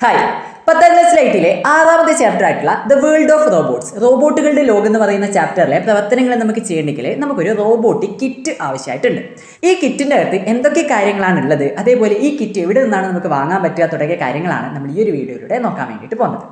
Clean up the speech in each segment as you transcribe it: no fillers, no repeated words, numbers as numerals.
Hi, 10ാം class ലൈറ്റിലെ 6ാമത്തെ chapter ആയിട്ടുള്ള the world of robots, റോബോട്ടുകളുടെ ലോകം എന്ന് പറയുന്ന ചാപ്റ്ററിലെ പ്രവർത്തനങ്ങൾ നമുക്ക് ചെയ്യണമെങ്കിൽ നമുക്കൊരു റോബോട്ടിക് കിറ്റ് ആവശ്യമായിട്ടുണ്ട്. ഈ കിറ്റിൻ്റെ അകത്ത് എന്തൊക്കെ കാര്യങ്ങളാണ് ഉള്ളത്, അതേപോലെ ഈ കിറ്റ് എവിടെ നിന്നാണ് നമുക്ക് വാങ്ങാൻ പറ്റുക തുടങ്ങിയ കാര്യങ്ങളാണ് നമ്മൾ ഈ ഒരു വീഡിയോയിലൂടെ നോക്കാൻ വേണ്ടിയിട്ട് പോകുന്നത്.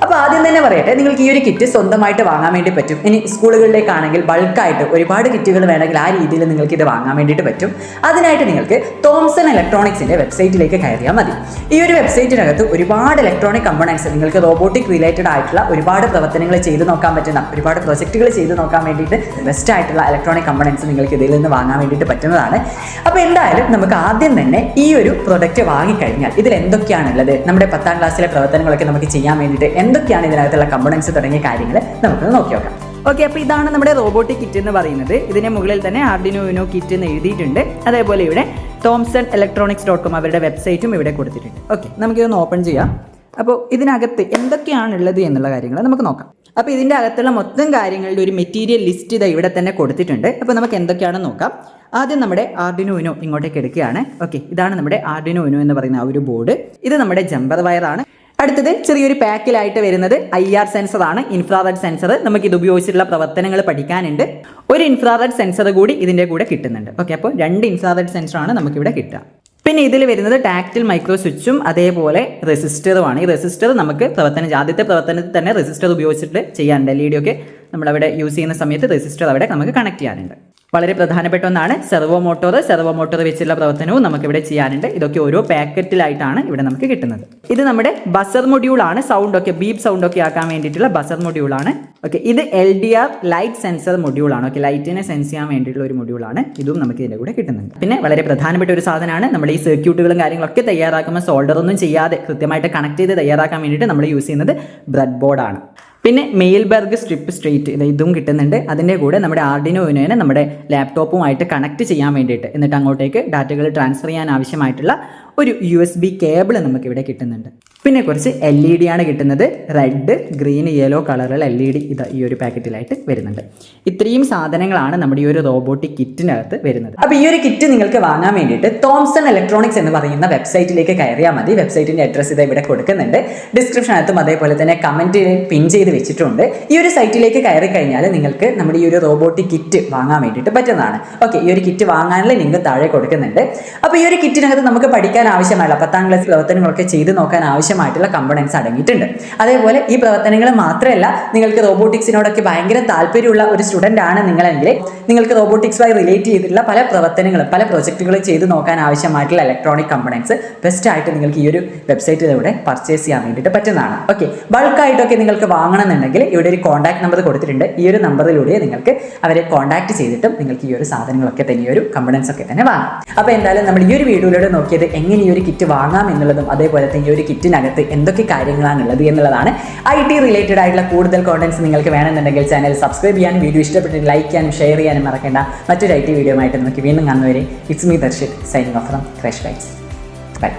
അപ്പോൾ ആദ്യം തന്നെ പറയട്ടെ, നിങ്ങൾക്ക് ഈ ഒരു കിറ്റ് സ്വന്തമായിട്ട് വാങ്ങാൻ വേണ്ടി പറ്റും. ഇനി സ്കൂളുകളിലേക്കാണെങ്കിൽ ബൾക്കായിട്ട് ഒരുപാട് കിറ്റുകൾ വേണമെങ്കിൽ ആ രീതിയിൽ നിങ്ങൾക്ക് ഇത് വാങ്ങാൻ വേണ്ടിയിട്ട് പറ്റും. അതിനായിട്ട് നിങ്ങൾക്ക് തോംസൺ ഇലക്ട്രോണിക്സിൻ്റെ വെബ്സൈറ്റിലേക്ക് കയറിയാൽ മതി. ഈ ഒരു വെബ്സൈറ്റിനകത്ത് ഒരുപാട് ഇലക്ട്രോണിക് കമ്പണൻസ്, നിങ്ങൾക്ക് റോബോട്ടിക് റിലേറ്റഡ് ആയിട്ടുള്ള ഒരുപാട് പ്രവർത്തനങ്ങൾ ചെയ്ത് നോക്കാൻ പറ്റുന്ന, ഒരുപാട് പ്രൊജക്റ്റുകൾ ചെയ്ത് നോക്കാൻ വേണ്ടിയിട്ട് ബെസ്റ്റ് ആയിട്ടുള്ള ഇലക്ട്രോണിക് കമ്പണൻസ് നിങ്ങൾക്ക് ഇതിൽ നിന്ന് വാങ്ങാൻ വേണ്ടിയിട്ട് പറ്റുന്നതാണ്. അപ്പോൾ എന്തായാലും നമുക്ക് ആദ്യം തന്നെ ഈ ഒരു പ്രൊഡക്റ്റ് വാങ്ങിക്കഴിഞ്ഞാൽ ഇതിൽ എന്തൊക്കെയാണുള്ളത്, നമ്മുടെ 10ാം ക്ലാസ്സിലെ പ്രവർത്തനങ്ങളൊക്കെ നമുക്ക് ചെയ്യാൻ വേണ്ടിയിട്ട് എന്തൊക്കെയാണ് ഇതിനകത്തുള്ള കമ്പണൻസ് തുടങ്ങിയ കാര്യങ്ങൾ നമുക്ക് നോക്കി നോക്കാം. ഓക്കെ, അപ്പോൾ ഇതാണ് നമ്മുടെ റോബോട്ടിക് കിറ്റ് എന്ന് പറയുന്നത്. ഇതിന് മുകളിൽ തന്നെ ആർഡിനോ യുനോ കിറ്റ് എന്ന് എഴുതിയിട്ടുണ്ട്. അതേപോലെ ഇവിടെ തോംസൺ electronics.com അവരുടെ വെബ്സൈറ്റും ഇവിടെ കൊടുത്തിട്ടുണ്ട്. ഓക്കെ, നമുക്കിതൊന്ന് ഓപ്പൺ ചെയ്യാം. അപ്പോൾ ഇതിനകത്ത് എന്തൊക്കെയാണുള്ളത് എന്നുള്ള കാര്യങ്ങൾ നമുക്ക് നോക്കാം. അപ്പോൾ ഇതിൻ്റെ അകത്തുള്ള മൊത്തം കാര്യങ്ങളുടെ ഒരു മെറ്റീരിയൽ ലിസ്റ്റ് ഇത് ഇവിടെ തന്നെ കൊടുത്തിട്ടുണ്ട്. അപ്പോൾ നമുക്ക് എന്തൊക്കെയാണെന്ന് നോക്കാം. ആദ്യം നമ്മുടെ ആർഡിനോ യുനോ ഇങ്ങോട്ടേക്ക് എടുക്കുകയാണ്. ഓക്കെ, ഇതാണ് നമ്മുടെ ആർഡിനോ യുനോ എന്ന് പറയുന്ന ആ ഒരു ബോർഡ്. ഇത് നമ്മുടെ ജമ്പർ വയറാണ്. അടുത്തത് ചെറിയൊരു പാക്കിലായിട്ട് വരുന്നത് IR സെൻസറാണ്, ഇൻഫ്രാറെഡ് സെൻസർ. നമുക്കിത് ഉപയോഗിച്ചിട്ടുള്ള പ്രവർത്തനങ്ങൾ പഠിക്കാനുണ്ട്. ഒരു ഇൻഫ്രാറെഡ് സെൻസർ കൂടി ഇതിൻ്റെ കൂടെ കിട്ടുന്നുണ്ട്. ഓക്കെ, അപ്പോൾ 2 ഇൻഫ്രാറെഡ് സെൻസറാണ് നമുക്കിവിടെ കിട്ടുക. പിന്നെ ഇതിൽ വരുന്നത് ടാക്റ്റിൽ മൈക്രോ സ്വിച്ചും അതേപോലെ റെസിസ്റ്ററുമാണ്. ഈ റെസിസ്റ്റർ നമുക്ക് ആദ്യത്തെ പ്രവർത്തനത്തിൽ തന്നെ റെസിസ്റ്റർ ഉപയോഗിച്ചിട്ട് ചെയ്യാനുണ്ട്. LED ഒക്കെ നമ്മളവിടെ യൂസ് ചെയ്യുന്ന സമയത്ത് റെസിസ്റ്റർ അവിടെ നമുക്ക് കണക്ട് ചെയ്യാനുണ്ട്. വളരെ പ്രധാനപ്പെട്ട ഒന്നാണ് സെർവോ മോട്ടോർ വെച്ചുള്ള പ്രവർത്തനവും നമുക്കിവിടെ ചെയ്യാനുണ്ട്. ഇതൊക്കെ ഓരോ പാക്കറ്റിലായിട്ടാണ് ഇവിടെ നമുക്ക് കിട്ടുന്നത്. ഇത് നമ്മുടെ ബസർ മൊഡ്യൂളാണ്, സൗണ്ടൊക്കെ ബീപ്പ് സൗണ്ടൊക്കെ ആക്കാൻ വേണ്ടിയിട്ടുള്ള ബസർ മൊഡ്യൂളാണ്. ഓക്കെ, ഇത് LDR ലൈറ്റ് സെൻസർ മൊഡ്യൂളാണ്. ഓക്കെ, ലൈറ്റിനെ സെൻസ് ചെയ്യാൻ വേണ്ടിയിട്ടുള്ള ഒരു മൊഡ്യൂളാണ്. ഇതും നമുക്ക് ഇതിൻ്റെ കൂടെ കിട്ടുന്നുണ്ട്. പിന്നെ വളരെ പ്രധാനപ്പെട്ട ഒരു സാധനമാണ്, നമ്മൾ ഈ സർക്യൂട്ടുകളും കാര്യങ്ങളൊക്കെ തയ്യാറാക്കുമ്പോൾ സോൾഡറൊന്നും ചെയ്യാതെ കൃത്യമായിട്ട് കണക്ട് ചെയ്ത് തയ്യാറാക്കാൻ വേണ്ടിയിട്ട് നമ്മൾ യൂസ് ചെയ്യുന്നത് ബ്രെഡ് ബോർഡാണ്. പിന്നെ മെയിൽബർഗ് സ്ട്രിപ്പ് സ്ട്രെയിറ്റ് ഇതും കിട്ടുന്നുണ്ട്. അതിൻ്റെ കൂടെ നമ്മുടെ ആർഡിനോ യുനോനെ നമ്മുടെ ലാപ്ടോപ്പുമായിട്ട് കണക്ട് ചെയ്യാൻ വേണ്ടിയിട്ട്, എന്നിട്ട് അങ്ങോട്ടേക്ക് ഡാറ്റകൾ ട്രാൻസ്ഫർ ചെയ്യാൻ ആവശ്യമായിട്ടുള്ള ഒരു USB കേബിൾ നമുക്കിവിടെ കിട്ടുന്നുണ്ട്. പിന്നെ കുറച്ച് LED ആണ് കിട്ടുന്നത്. റെഡ്, ഗ്രീൻ, യെല്ലോ കളറുള്ള LED ഇത് ഈ ഒരു പാക്കറ്റിലായിട്ട് വരുന്നുണ്ട്. ഇത്രയും സാധനങ്ങളാണ് നമ്മുടെ ഈ ഒരു റോബോട്ടിക് കിറ്റിനകത്ത് വരുന്നത്. അപ്പോൾ ഈ ഒരു കിറ്റ് നിങ്ങൾക്ക് വാങ്ങാൻ വേണ്ടിയിട്ട് തോംസൺ ഇലക്ട്രോണിക്സ് എന്ന് പറയുന്ന വെബ്സൈറ്റിലേക്ക് കയറിയാൽ മതി. വെബ്സൈറ്റിൻ്റെ അഡ്രസ്സ് ഇത് ഇവിടെ കൊടുക്കുന്നുണ്ട്. ഡിസ്ക്രിപ്ഷനകത്തും അതേപോലെ തന്നെ കമൻറ്റിൽ പിൻ ചെയ്ത് വെച്ചിട്ടുണ്ട്. ഈ ഒരു സൈറ്റിലേക്ക് കയറി കഴിഞ്ഞാൽ നിങ്ങൾക്ക് നമ്മുടെ ഈ ഒരു റോബോട്ടിക് കിറ്റ് വാങ്ങാൻ വേണ്ടിയിട്ട് പറ്റുന്നതാണ്. ഓക്കെ, ഈ ഒരു കിറ്റ് വാങ്ങാനുള്ള ലിങ്ക് താഴെ കൊടുക്കുന്നുണ്ട്. അപ്പോൾ ഈ ഒരു കിറ്റിനകത്ത് നമുക്ക് പഠിക്കാൻ ആവശ്യമായുള്ള 10ാം ക്ലാസ് പ്രവർത്തനങ്ങളൊക്കെ ചെയ്ത് നോക്കാൻ ആവശ്യമായിട്ടുള്ള കമ്പണൻസ് അടങ്ങിയിട്ടുണ്ട്. അതേപോലെ ഈ പ്രവർത്തനങ്ങൾ മാത്രമല്ല, നിങ്ങൾക്ക് റോബോട്ടിക്സിനോടൊക്കെ ഭയങ്കര താല്പര്യമുള്ള ഒരു സ്റ്റുഡൻ്റ് ആണ് നിങ്ങളെങ്കിൽ നിങ്ങൾക്ക് റോബോട്ടിക്സുമായി റിലേറ്റ് ചെയ്തിട്ടുള്ള പല പ്രവർത്തനങ്ങളും പല പ്രൊജക്റ്റുകളും ചെയ്ത് നോക്കാൻ ആവശ്യമായിട്ടുള്ള ഇലക്ട്രോണിക് കമ്പണൻസ് ബെസ്റ്റ് ആയിട്ട് നിങ്ങൾക്ക് ഈ ഒരു വെബ്സൈറ്റിലൂടെ പർച്ചേസ് ചെയ്യാൻ വേണ്ടിയിട്ട് പറ്റുന്നതാണ്. ഓക്കെ, ബൾക്കായിട്ടൊക്കെ നിങ്ങൾക്ക് വാങ്ങണമെന്നുണ്ടെങ്കിൽ ഇവിടെ ഒരു കോൺടാക്ട് നമ്പർ കൊടുത്തിട്ടുണ്ട്. ഈ ഒരു നമ്പറിലൂടെ നിങ്ങൾക്ക് അവരെ കോൺടാക്ട് ചെയ്തിട്ടും നിങ്ങൾക്ക് ഈ ഒരു സാധനങ്ങളൊക്കെ തന്നെ, ഈ ഒരു കമ്പണൻസ് ഒക്കെ തന്നെ വാങ്ങാം. അപ്പോൾ എന്തായാലും നമ്മൾ ഈ ഒരു വീഡിയോയിലൂടെ നോക്കിയത് എങ്ങനെ ഈ ഒരു കിറ്റ് വാങ്ങാം എന്നുള്ളതും അതേപോലെ തന്നെ ഈ ഒരു കിറ്റിനകത്ത് എന്തൊക്കെ കാര്യങ്ങളാണുള്ളത് എന്നുള്ളതാണ്. IT റിലേറ്റഡ് ആയിട്ടുള്ള കൂടുതൽ കോണ്ടന്റ്സ് നിങ്ങൾക്ക് വേണമെന്നുണ്ടെങ്കിൽ ചാനൽ സബ്സ്ക്രൈബ് ചെയ്യാനും വീഡിയോ ഇഷ്ടപ്പെട്ട് ലൈക്ക് ചെയ്യാനും ഷെയർ ചെയ്യാനും മറക്കേണ്ട. മറ്റൊരു IT വീഡിയോ ആയിട്ട് നമുക്ക് വീണ്ടും കാണുന്നവരെ it's me Darshit signing off from crash guides. By.